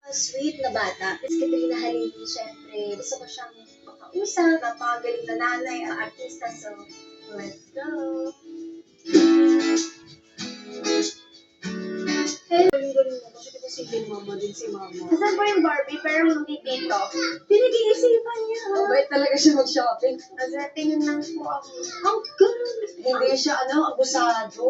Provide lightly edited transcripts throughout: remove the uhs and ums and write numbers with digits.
Sweet na bata. Miss Katrina Halili, syempre, gusto ko siyang makausap, napakagaling na nanay, ang artista, so let's go! Galing-galing mo kasi kita single mama din si mama. Nasaan po yung Barbie pero hindi dito? Pinag-iisipan niya, ha? Mabait talaga siya mag-shopping. Asa, tingin lang po ako. Ang ganda! Hindi siya, abusado.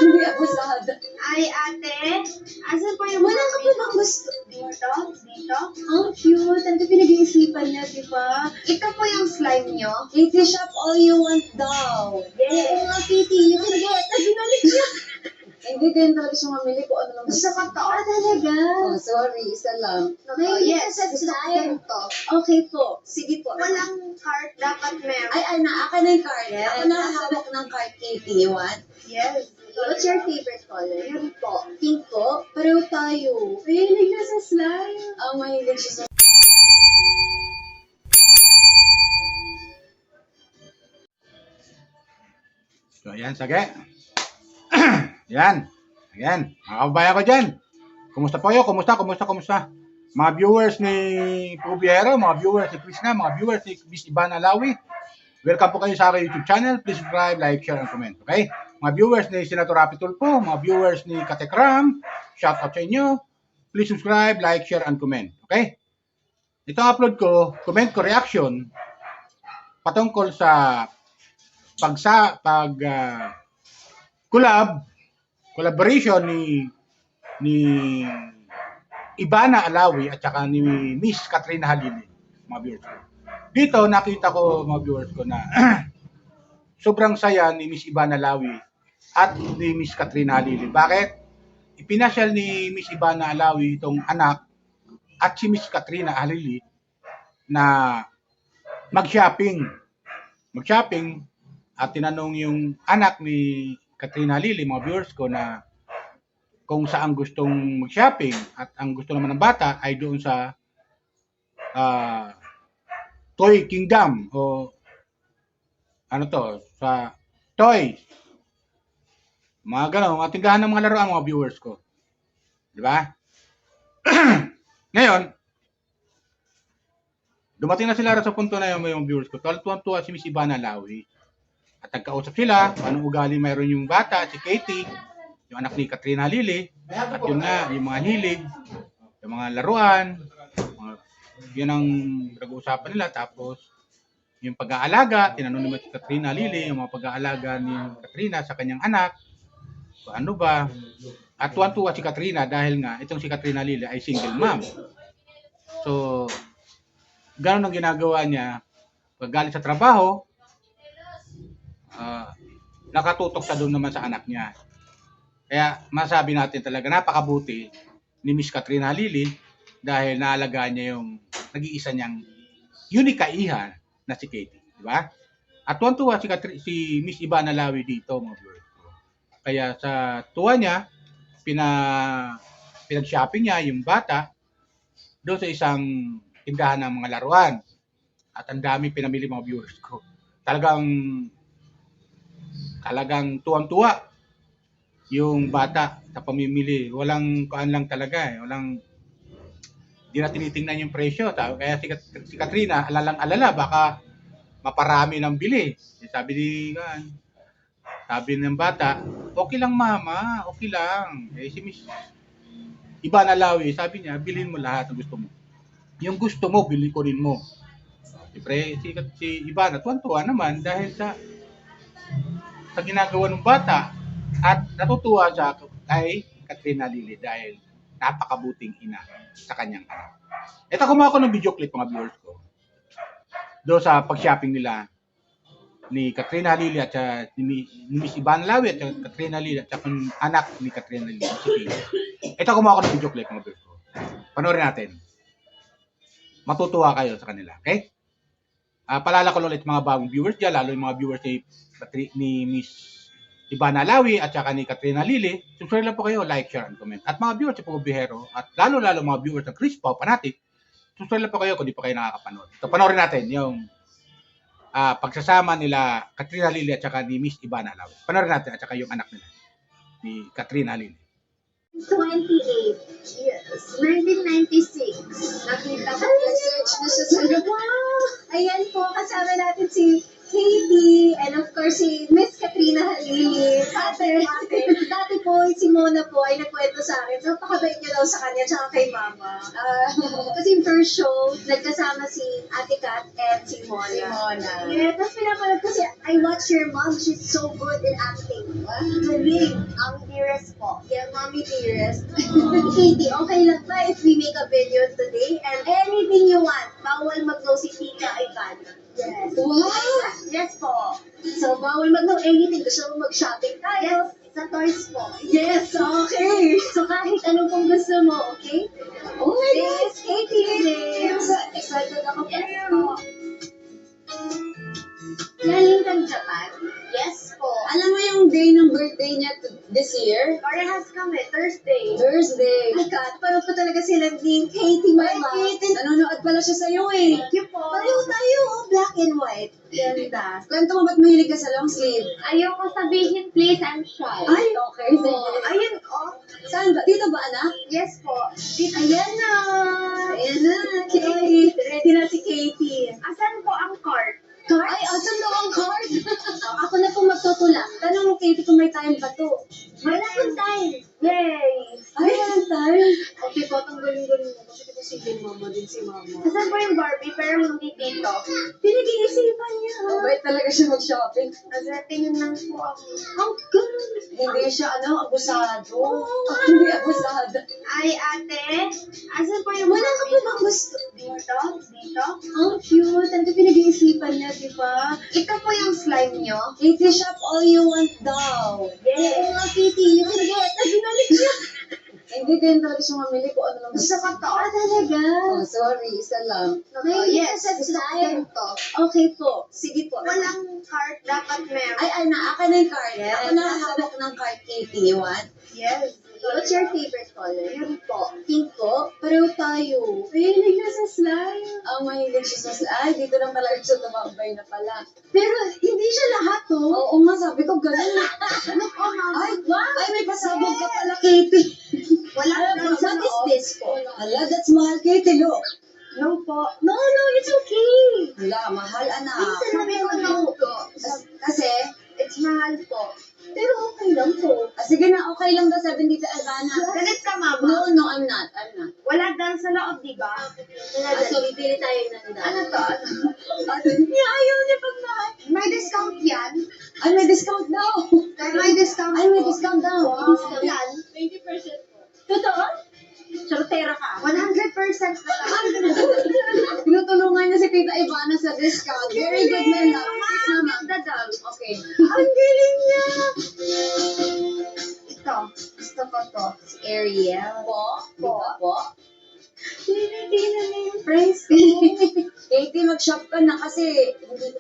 Hindi abusada. Ay, ate, Asan po yung wala ka Barbie? po bang gusto? Dito? Dito? Ang cute. Talaga pinag-iisipan niya, di ba? Ito po yung slime nyo? Kitty shop all you want daw. Yes. Oo nga, Kitty. Yung pinag-iisipan, binalik niya. Hindi din talaga siya mamili kung ano lang gusto ko to. Talaga? Oh, sorry, isa lang. May yes, sa gusto ko slime. din to. Okay po. Sige po. Walang cart dapat meron. Ay, naaka na yung card. Yes. Ako na hawak ng card, Kitty. You want? Yes. What's your favorite color? Yun po. Pink po. Pareho tayo. Mahilig na sa slime. Ang mahilig siya sa... So, ayan, sage. Yan. Ayan. Mga kababayan ko dyan. Kumusta po kayo? Kumusta? Mga viewers ni Pubiero, mga viewers ni Krishna, mga viewers ni Miss Ivana Alawi. Welcome po kayo sa aking YouTube channel. Please subscribe, like, share, and comment. Okay? Mga viewers ni Senator Rapi Tulfo, mga viewers ni Katekram, shout out sa inyo. Please subscribe, like, share, and comment. Okay? Ito ang upload ko, comment ko, reaction patungkol sa collaboration ni Ivana Alawi at saka ni Miss Katrina Halili, mga viewers ko. Dito nakita ko, mga viewers ko, na sobrang saya ni Miss Ivana Alawi at ni Miss Katrina Halili. Bakit? Ipinasyal ni Miss Ivana Alawi itong anak at si Miss Katrina Halili na mag-shopping at tinanong yung anak ni Katrina Halili, mga viewers ko, na kung saan gustong mag-shopping, at ang gusto naman ng bata ay doon sa Toy Kingdom o sa toys. Mga gano'n, mga tindahan ng mga laruan, mga viewers ko. Di ba? Ngayon, dumating na sila sa punto na yung viewers ko. Tuwan-tuwa si Miss Ivana Alawi. At nagkausap sila, anong ugali mayroon yung bata, si Katie, yung anak ni Katrina Halili, at yun nga, yung mga hilig, yung mga laruan, yun ang nag-uusapan nila. Tapos, yung pag-aalaga, tinanong naman si Katrina Halili, yung mga pag-aalaga ni Katrina sa kanyang anak, ano ba? At tuwan-tuwa si Katrina dahil nga, itong si Katrina Halili ay single mom. So, gano'n ang ginagawa niya, pag galing sa trabaho, nakatutok sa doon naman sa anak niya. Kaya masabi natin talaga napakabuti ni Miss Katrina Halili dahil naalagaan niya yung nag-iisa niyang unique kaihan na si Katie, di ba? At tuwan-tuwa si Miss Ivana Alawi dito, mga viewers ko. Kaya sa tuwa niya, pinag-shopping niya yung bata doon sa isang tindahan ng mga laruan. At ang dami pinamili, mga viewers ko. Talagang tuwang-tuwa yung bata sa pamimili. Walang kuan lang talaga eh. Di na tinitingnan yung presyo. Kaya si Katrina, alalang-alala, baka maparami ng bili. Sabi ng bata, okay lang mama, okay lang. Si Miss Ivana Alawi, sabi niya, bilhin mo lahat ng gusto mo. Yung gusto mo, bili ko rin mo. Siyempre, si Ivana, tuwan-tuwa naman dahil sa ginagawa ng bata, at natutuwa siya kay Katrina Halili dahil napakabuting ina sa kanyang anak. Ito, kumuha ko ng video clip, mga viewers ko, doon sa pag-shopping nila ni Katrina Halili at ni Miss Ivana Alawi at Katrina Halili at yung anak ni Katrina Halili, si Pino. Ito, kumuha ko ng video clip, mga viewers ko. Panoorin natin. Matutuwa kayo sa kanila, okay? Paalala ko ulit mga bagong viewers dyan, lalo yung mga viewers ni Miss Ivana Alawi at saka ni Katrina Halili. Subscribe lang po kayo, like, share, and comment. At mga viewers sa Pubiero, at lalo mga viewers ng Chris Pao Fanatic, subscribe lang po kayo kung di pa kayo nakakapanood. So, panoorin natin yung pagsasama nila Katrina Halili at saka ni Miss Ivana Alawi. Panoorin natin at saka yung anak nila ni Katrina Halili. 28. Yes. 1996. Nakita ko, nag-search na siya sa Wow! Ayan po, kasama natin si Katie and of course si Miss Katrina Halili. Dati po, si Mona po ay nagkwento sa akin. So, pakabait niyo daw sa kanya tsaka kay Mama. Kasi yung first show, nagkasama si Ate Kat and si Mona. Si Mona. Yeah, tapos pinapanood ko si I watch your mom. She's so good in acting. Galing. Ang dearest po. Yeah, Mommy Dearest. Katie, okay lang ba if we make a video today? And anything you want, bawal mag-go si Tika Ivana. Yes. Wow! Yes po. So, bawal mag-no anything. Gusto mo mag-shopping tayo? Sa toys po. Yes, okay. So, kahit anong kung gusto mo, okay? Oh my God! Yes, Katie! I'm so excited ako for Yes you. po. Galing kang Japan? Yes po. Alam mo yung day ng birthday niya this year? Parehas kami, Thursday. Thursday. My God, parang ko talaga sila din. Katie, my love. Nanonood pala siya sa'yo eh. Thank you po. Pareho tayo, oh, black and white. Ganda. Kwento mo ba't mahilig ka sa long sleeve? Ayoko sabihin, please, I'm shy. Ay, okay. So, Sige. ayun, oh. Saan ba? Dito ba, anak? Yes po. Ayan na. Ayan na, Katie. Ready na si Katie. Asan po ang card? Card? Ay, asan daw ang card? Ako na po magtutula. Tanong mo, Katie, kung may time pa to. Wala pong time. Yay! Ay, walang time. Okay po, tanggalin-galin mo. Kasi kita si Mama din si Mama. Asan po yung Barbie pero hindi dito? Pinag-iisipan niya. Mabait talaga siya mag-shopping. Tingin lang po ako. Ang ganda. Hindi siya, abusado. Hindi abusado. Ay, ate, asan po yung Wala ka po bang gusto? Dito? Dito? Ang cute. Talaga pinag-iisipan niya, di ba? Ito po yung slime nyo. Katie, shop all you want daw. Oo nga, Katie. Yung pinag-iisipan. Binalik niya. Hindi din talaga siya mamili kung ano lang Gusto ko to. Talaga. Oh, sorry, isa lang. Yes, sa gusto ko slime. to. Okay po. Sige po. Walang card, dapat meron. Ay, akin na yung card. Yes. Ako na hawak ng card, Katie. You want? Yes. What's your favorite color? Yun po. Pink po. Pareho tayo. Mahilig na sa slime. Mahilig siya sa ay, dito lang talaga siya tumambay na pala. Pero hindi siya lahat, oh. Oo nga, sabi ko, ganun. Ano po, mama? Ay, ay, may pasabog ka pala, Katie. Wala Alam mo, na sa What is loob. this po? Hala, that's mahal, Katie, look. No po. No, it's okay. Hala, mahal, anak. Sabi ko no po. Kasi, It's mahal po. Pero okay lang po. sige na, okay lang daw, sabi dito, Ivana. Galit ka, mama. No, I'm not. Wala dahil sa loob, di ba? So, pipili tayo ng dami. Ano to? Ayaw niya pag mahal. May discount yan? Ay, may discount daw. May discount Ay, may po. discount daw. Wow. Yan. 20% po. Totoo? Charotera ka. 100% na lang. Tinutulungan niya si Tita Ivana sa discount. Very good, my love. Yes, mama. Dadal. Okay. Ang galing niya. Ito. Gusto ko to. Si Ariel. Po? Di ba po? Hindi na yung price. Katie, mag-shop ka na kasi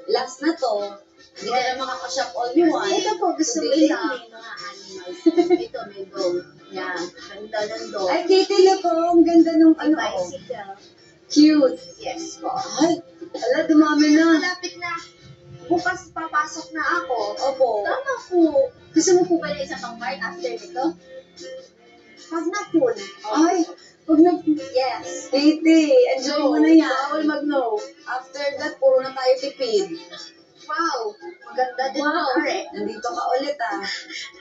last na to. Hindi ka na makaka-shop all you want. Ito po, gusto ko Today ito. na. May mga animals. Ito, may dog. Yan. Ganda ng dog. Ay, Katie, look oh. Ang ganda nung May ano. Oh. bicycle. Cute. Yes po. Ay, ala, dumami na. Malapit na. Bukas papasok na ako. Opo. Tama po. Gusto mo po ba na isa pang part after nito? Pag na full. Ay, pag nag... Yes. Katie, enjoy mo na yan. Bawal mag-no. After that, puro na tayo tipid. Wow. Maganda din Wow. wow. Pare. Nandito ka ulit ah.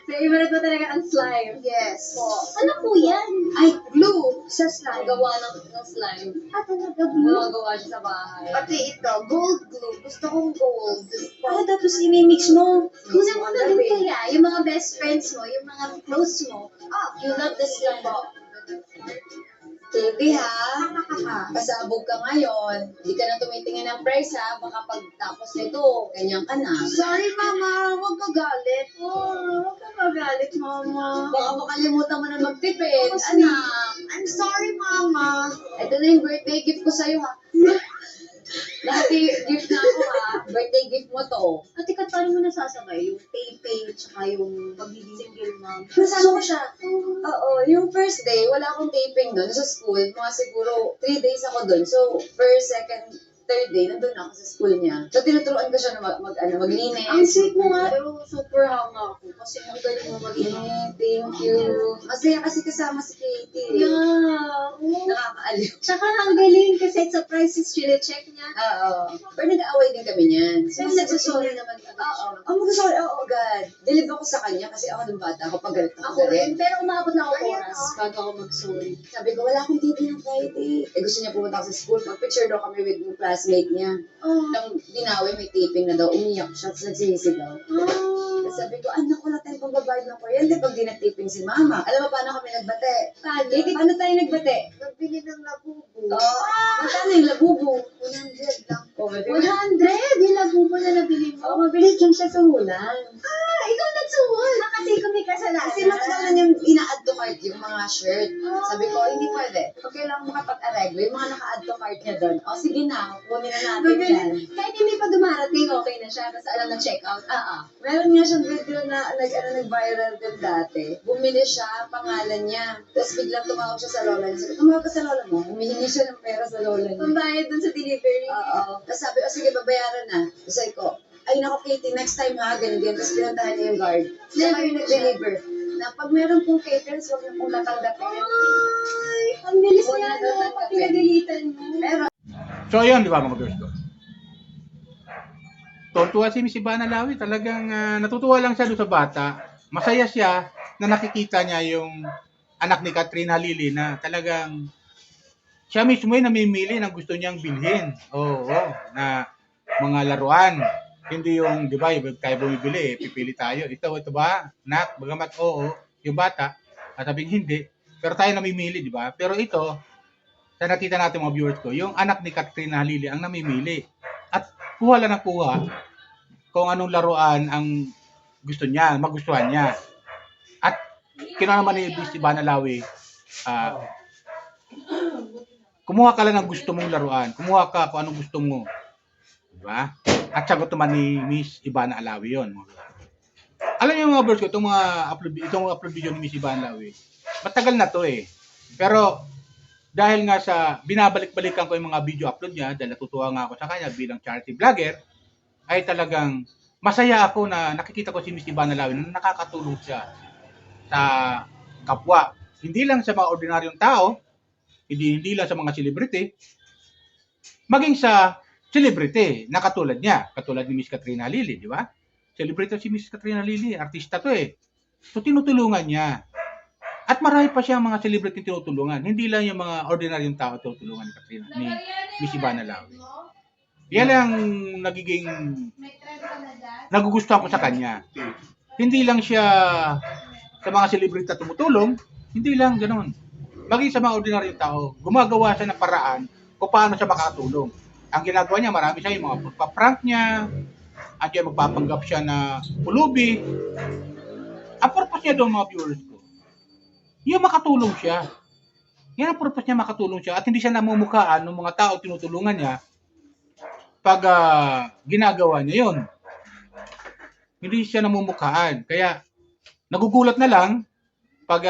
Favorite mo talaga ang slime. Yes. Po. Ano po yan? Ay, Blue sa ang slime. gawa ng slime. Ah, talaga blue? Gumagawa siya sa bahay. Pati ito, gold glue. Gusto kong gold. Ah, tapos imimix mo. Kunan mo Ang na rin gabi. kaya. Yung mga best friends mo, yung mga close mo. Ah, You love the slime. Katie ha, nakakaka. pasabog ka ngayon. Hindi ka na tumitingin ng price ha. Baka pagtapos nito, ganyan ka na. Sorry, mama. Huwag ka galit. Oh, huwag ka magalit, mama. Baka makalimutan mo na magtipid. Anak, I'm sorry, mama. ito na yung birthday gift ko sa'yo ha. Lahat gift na ako ha. Birthday gift mo to. Ate Kat, paano mo nasasabay? Yung taping, tsaka yung pagiging single mom. Nasama ko siya. Oo, yung first day, wala akong taping doon sa school. Mga siguro 3 days ako doon. So, first, second, third day, nandun ako sa school niya. So, tinuturuan ko siya na maglinis. Ang sweet mo nga. Pero super hanga ako kasi ang galing mo mag-ina. Thank you. Masaya kasi kasama si Katie. Yeah. Nakakaaliw. Tsaka ang galing kasi surprises check niya. Oo. Pero nag-aaway din kami niyan. Pero nagsasorry naman agad Oo. siya. Oh, mag-sorry. Oo, agad. Dilib ako sa kanya kasi ako nung bata. Ako pag galit Ako rin, pero umabot na ako Ayan, oras oh. bago ako mag-sorry. Sabi ko, wala akong TV ng Friday. Eh, gusto niya pumunta ako sa school. Mag-picture daw kami with yung classmate niya. Oh. Nang dinawi, may taping na daw. Umiyak siya, tapos nagsisigaw. Tapos sabi ko, anak, wala tayong pagbabayad ng kuryente pag di nag-taping si mama. Alam mo paano kami nagbate? Paano? Paano tayo nagbate? Nagbili ng labubo. Oo. Magkano yung labubo? 100 lang. Oh, may 100! Yung labubo na nabili mo. Oo, mabilis lang siya sa hulan. Ikaw nagsuwal. Kasi kung may kasalanan. Kasi makalaman yung ina-add to cart yung mga shirt. Sabi ko, hindi pwede. Pag kailangan makapag-areglo, yung mga naka-add to cart niya doon, o sige na, kunin na natin yan. Kahit hindi pa dumarating, okay na siya. Basta alam na check out. Meron nga siyang video na nag-viral din dati. Bumili siya, pangalan niya. Tapos biglang tumawag siya sa lola niya. Sabi, tumawag ka sa lola mo. Humihingi siya ng pera sa lola niya. Pambayad dun sa delivery. Oo. Tapos sabi, o sige, babayaran na. Tapos sabi ko, ay naku Katie, next time ha, ganyan din. Tapos pinuntahan niya yung guard. Siya kayo nag-deliver. Na pag meron pong caterers, huwag niyo pong tatanggapin. Ay, ang bilis Huwag niya, na no? Pag tatanggapin. pinagalitan mo. Pero, So, ayun, di ba mga viewers ko? Tuwa si Miss Ivana Lawi. Talagang natutuwa lang siya doon sa bata. Masaya siya na nakikita niya yung anak ni Katrina Lili na talagang siya mismo yung namimili ng gusto niyang bilhin. Oo, na mga laruan. Hindi yung, di ba, yung tayo bumibili, pipili tayo. Ito ba? Nak, bagamat oo, yung bata, sabing hindi. Pero tayo namimili, di ba? Pero ito, sa nakita natin mga viewers ko, yung anak ni Katrina Lili ang namimili. At kuha lang ng kuha kung anong laruan ang gusto niya, magustuhan niya. At kinuha naman ni Miss Ivana Lawi, kumuha ka lang ng gusto mong laruan. Kumuha ka kung anong gusto mo. Diba? At sagot naman ni Miss Ivana Alawi yun. Alam niyo mga viewers ko, itong upload video ni Miss Ivana Alawi, matagal na to eh. Pero dahil nga sa binabalik-balikan ko yung mga video upload niya, dahil natutuwa nga ako sa kanya bilang charity vlogger, ay talagang masaya ako na nakikita ko si Miss Ivana Alawi na nakakatulong siya sa kapwa. Hindi lang sa mga ordinaryong tao, hindi lang sa mga celebrity, maging sa celebrity na katulad niya, katulad ni Miss Katrina Lili, di ba? Celebrity si Miss Katrina Lili, artista to eh. So tinutulungan niya. At marami pa siyang mga celebrity tinutulungan. Hindi lang yung mga ordinaryong tao tinutulungan ni Katrina, ni Miss Ivana Lawi. Yan ang nagiging nagugustuhan ko sa kanya. Hindi lang siya sa mga celebrity na tumutulong, hindi lang ganoon. Maging sa mga ordinaryong tao, gumagawa siya ng paraan kung paano siya makatulong. Ang ginagawa niya, marami siya yung mga pagpaprank niya, at yung magpapanggap siya na pulubi. Ang purpose niya doon mga viewers ko, yung makatulong siya. Yan ang purpose niya, makatulong siya. At hindi siya namumukhaan ng mga tao tinutulungan niya pag ginagawa niya yun. Hindi siya namumukhaan. Kaya nagugulat na lang pag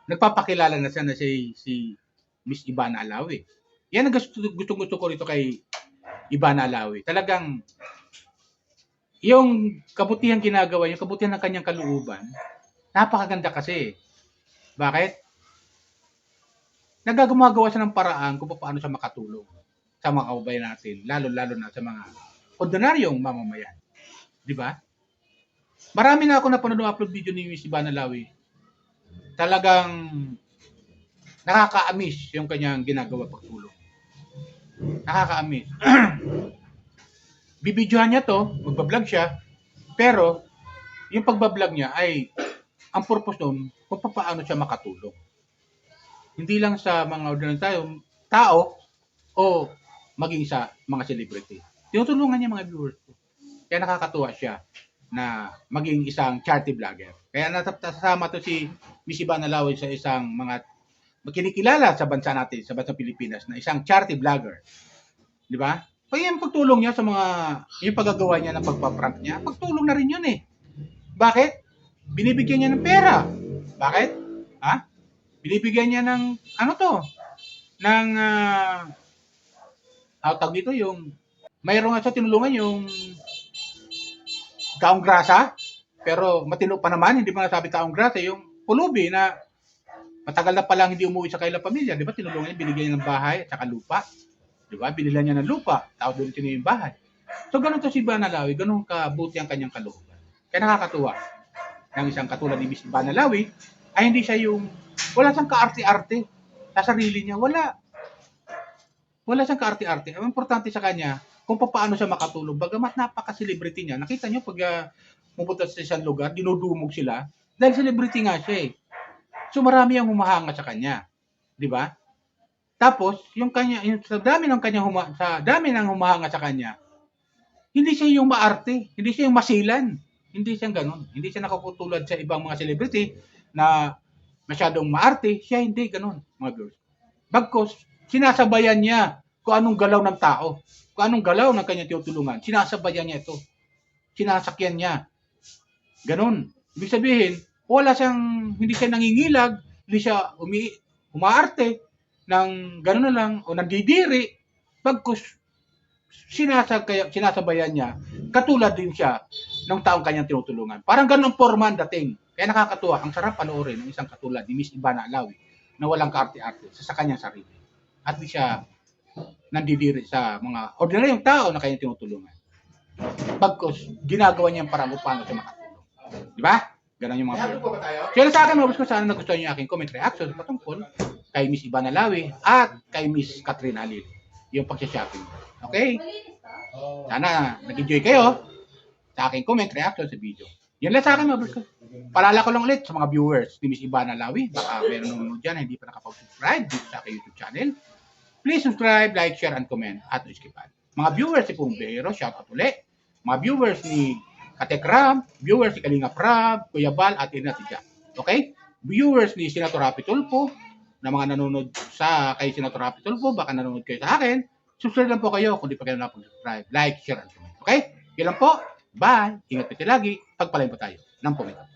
nagpapakilala na siya na si Miss Ivana Alawi. Yan ang gusto ko rito kay Ivana Alawi. Talagang yung kabutihan ginagawa, yung kabutihan ng kanyang kalooban, napakaganda kasi. Bakit? Nagagumagawa siya ng paraan kung paano siya makatulong sa mga kababayan natin, lalo-lalo na sa mga ordinaryong mamamayan. Di ba? Marami na ako napanood ng upload video ni Miss Ivana Lawi. Talagang nakaka-amiss yung kanyang ginagawa pagtulong. Nakaka-amiss. Bibidyohan niya to, magbablog siya, pero yung pagbablog niya ay ang purpose doon kung paano siya makatulong. Hindi lang sa mga ordinaryong tao o maging sa mga celebrity. Tinutulungan niya mga viewers ko. Kaya nakakatuwa siya na maging isang charity vlogger. Kaya nasasama to si Miss Ivana Lawi sa isang mga kinikilala sa bansa natin, sa bansa Pilipinas, na isang charity vlogger. Di ba? Kaya yung pagtulong niya sa mga, yung paggagawa niya ng pagpaprank niya, pagtulong na rin yun eh. Bakit? Binibigyan niya ng pera. Bakit? Ha? Binibigyan niya ng, ano to? Ng tawag dito yung, mayroon nga siya tinulungan yung taong grasa, pero matino pa naman, hindi pa nasabi taong grasa, yung pulubi na matagal na palang hindi umuwi sa kailang pamilya, di ba? Tinulungan niya, binigyan niya ng bahay at saka lupa. Di ba? Binilan niya ng lupa, tao doon niya yung bahay. So, ganun to si Banalawi, ganun kabuti ang kanyang kalooban. Kaya nakakatuwa ng isang katulad ni Miss Banalawi, ay hindi siya yung, wala siyang kaarte-arte sa sarili niya, wala. Wala siyang kaarte-arte. Ang importante sa kanya, kung paano siya makatulong. Bagamat napaka-celebrity niya. Nakita niyo pag pupunta sa isang lugar, dinudumog sila. Dahil celebrity nga siya eh. So marami ang humahanga sa kanya. Di ba? Tapos, sa dami ng humahanga sa kanya, hindi siya yung maarte. Hindi siya yung masilan. Hindi siya ganun. Hindi siya nakaputulad sa ibang mga celebrity na masyadong maarte. Siya hindi ganun, mga girls. Bagkos, sinasabayan niya kung anong galaw ng tao. Kung anong galaw ng kanyang tinutulungan. Sinasabayan niya ito. Sinasakyan niya. Ganon. Ibig sabihin, hindi siya nangingilag, hindi siya umaarte ng gano'n na lang o nandidiri. Bagkus, sinasabayan niya. Katulad din siya ng taong kanyang tinutulungan. Parang ganun forma ang dating. Kaya nakakatuwa. Ang sarap panoorin ng isang katulad ni Miss Ivana Alawi na walang kaarte-arte sa kanyang sarili. At di siya nandidiri sa mga ordinaryong tao na kanyang tinutulungan. Bagkus, ginagawa niya parang paano siya makatulong. Di ba? Ganun yung mga video. So yun sa akin, mga ko sana nagustuhan niyo aking comment reaction patungkol kay Miss Ivana Alawi at kay Miss Katrina Halili. Yung pagsha-shopping. Okay? Sana nag-enjoy kayo sa aking comment reaction sa video. Yan lang sa akin, mga ko. Palala ko lang ulit sa mga viewers ni Miss Ivana Alawi. Baka meron nanonood dyan na hindi pa nakapag-subscribe dito sa aking YouTube channel. Please subscribe, like, share, and comment at iskipan. Mga viewers si Pumbero, shout out ulit. Mga viewers ni Katekram, viewers ni Kalinga Prab, Kuya Bal, at Ina Tidja. Okay? Viewers ni Senator Happy Tulfo, na mga nanonood kay Senator Happy Tulfo, baka nanonood kayo sa akin, subscribe lang po kayo kung di pa kayo nakapag-subscribe. Like, share, and comment. Okay? Yan lang po. Bye! Ingat po tayo lagi. Pagpalain po tayo ng pumitawan.